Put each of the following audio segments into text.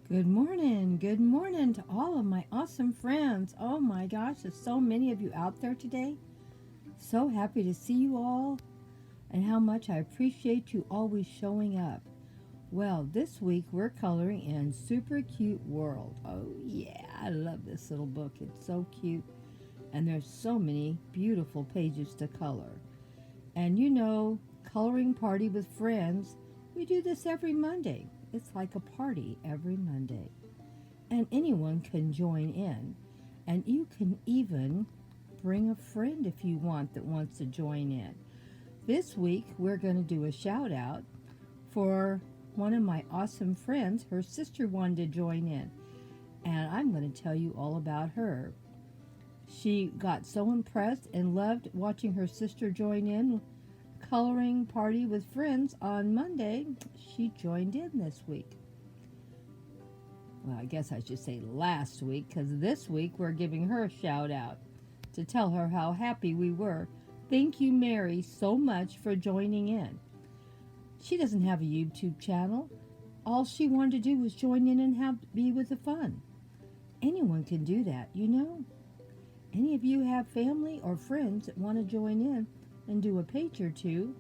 Good morning to all of my awesome friends. Oh my gosh, there's so many of you out there today. So happy to see you all and how much I appreciate you always showing up. Well, this week we're coloring in Super Cute World. Oh yeah, I love this little book. It's so cute and there's so many beautiful pages to color. And coloring party with friends, we do this every Monday. It's like a party every Monday. And anyone can join in. And you can even bring a friend if you want that wants to join in. This week, we're going to do a shout out for one of my awesome friends. Her sister wanted to join in, and I'm going to tell you all about her. She got so impressed and loved watching her sister join in coloring party with friends on Monday. She joined in this week. Well, I guess I should say last week, because this week we're giving her a shout out to tell her how happy we were. Thank you, Mary, so much for joining in. She doesn't have a YouTube channel. All she wanted to do was join in and be with the fun. Anyone can do that. Any of you have family or friends that want to join in and do a page or two,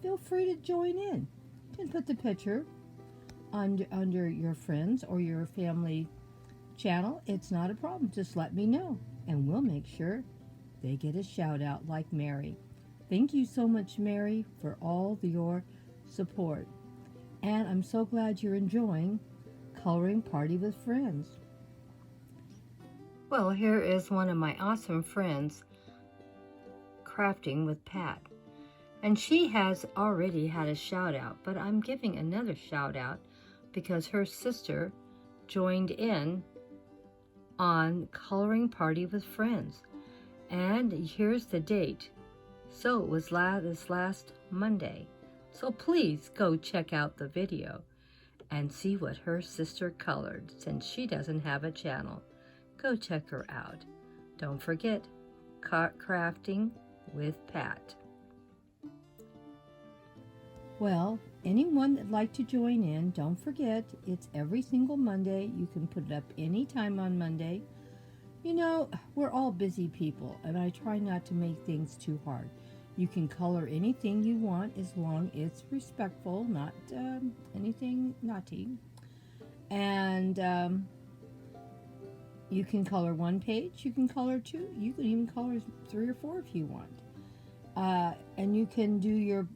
feel free to join in. You can put the picture under your friends or your family channel. It's not a problem. Just let me know, and we'll make sure they get a shout out like Mary. Thank you so much, Mary, for all your support. And I'm so glad you're enjoying Coloring Party with Friends. Well, here is one of my awesome friends, Crafting with Pat. And she has already had a shout out, but I'm giving another shout out because her sister joined in on Coloring Party with Friends. And here's the date. So it was this last Monday. So please go check out the video and see what her sister colored since she doesn't have a channel. Go check her out. Don't forget, Crafting with Pat. Well, anyone that'd like to join in, don't forget, it's every single Monday. You can put it up anytime on Monday. We're all busy people, and I try not to make things too hard. You can color anything you want as long as it's respectful, not anything naughty. And you can color one page, you can color two, you can even color 3 or 4 if you want. And you can do your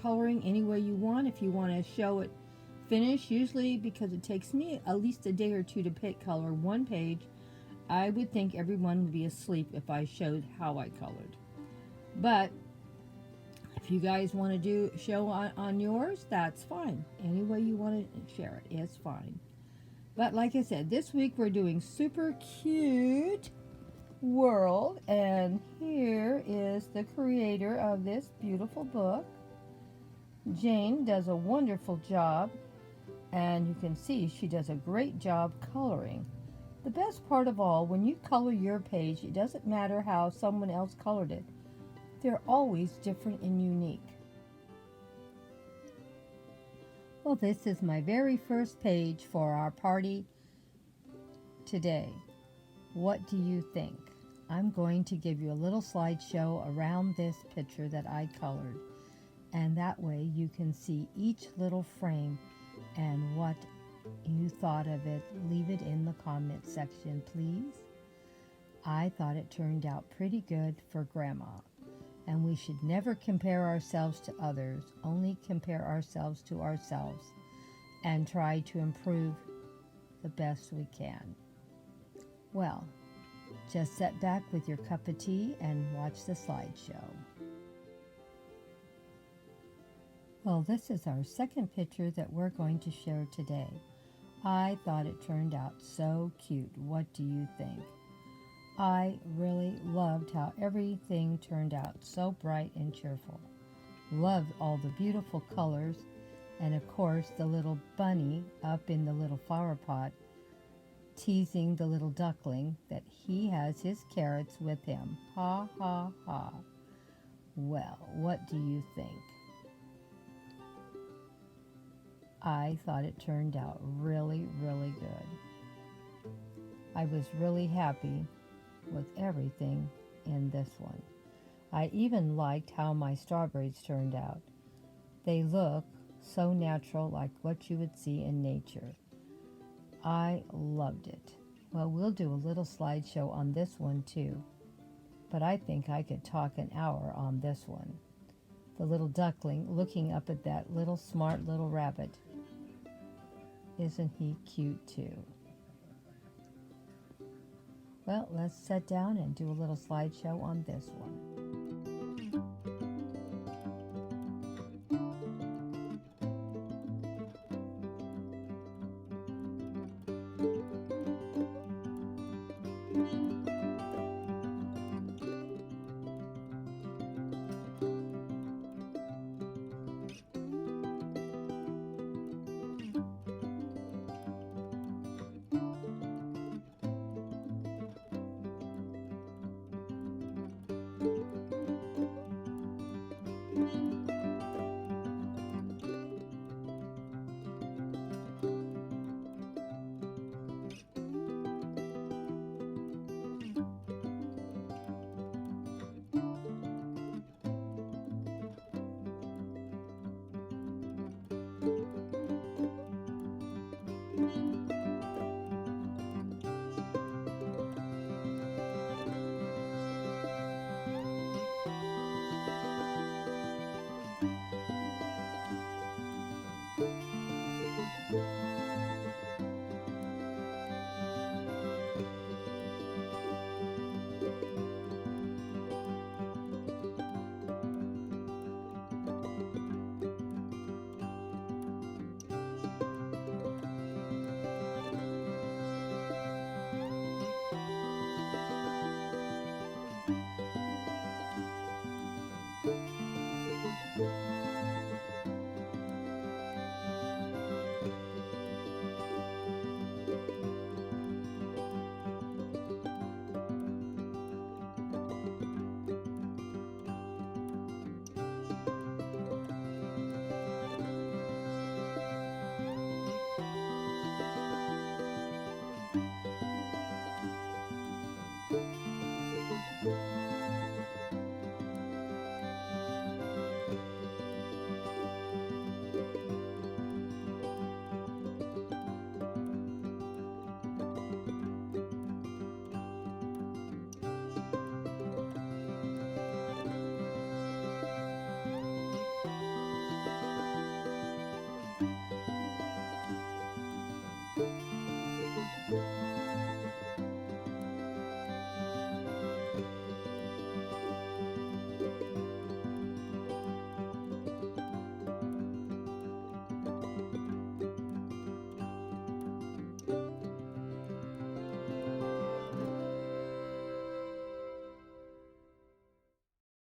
coloring any way you want. If you want to show it finished, usually because it takes me at least a day or two to color one page, I would think everyone would be asleep if I showed how I colored. But if you guys want to do show on yours, that's fine. Any way you want to share it is fine. But like I said, this week we're doing Super Cute World, and here is the creator of this beautiful book. Jane does a wonderful job, and you can see she does a great job coloring. The best part of all, when you color your page, it doesn't matter how someone else colored it. They're always different and unique. Well, this is my very first page for our party today. What do you think? I'm going to give you a little slideshow around this picture that I colored. And that way you can see each little frame and what you thought of it. Leave it in the comment section, please. I thought it turned out pretty good for Grandma. And we should never compare ourselves to others, only compare ourselves to ourselves and try to improve the best we can. Well, just sit back with your cup of tea and watch the slideshow. Well, this is our second picture that we're going to share today. I thought it turned out so cute. What do you think? I really loved how everything turned out so bright and cheerful. Loved all the beautiful colors, and of course the little bunny up in the little flower pot teasing the little duckling that he has his carrots with him. Ha ha ha. Well, what do you think? I thought it turned out really, really good. I was really happy with everything in this one. I even liked how my strawberries turned out. They look so natural, like what you would see in nature. I loved it. Well, we'll do a little slideshow on this one too, but I think I could talk an hour on this one. The little duckling looking up at that little smart little rabbit. Isn't he cute too? Well, let's sit down and do a little slideshow on this one.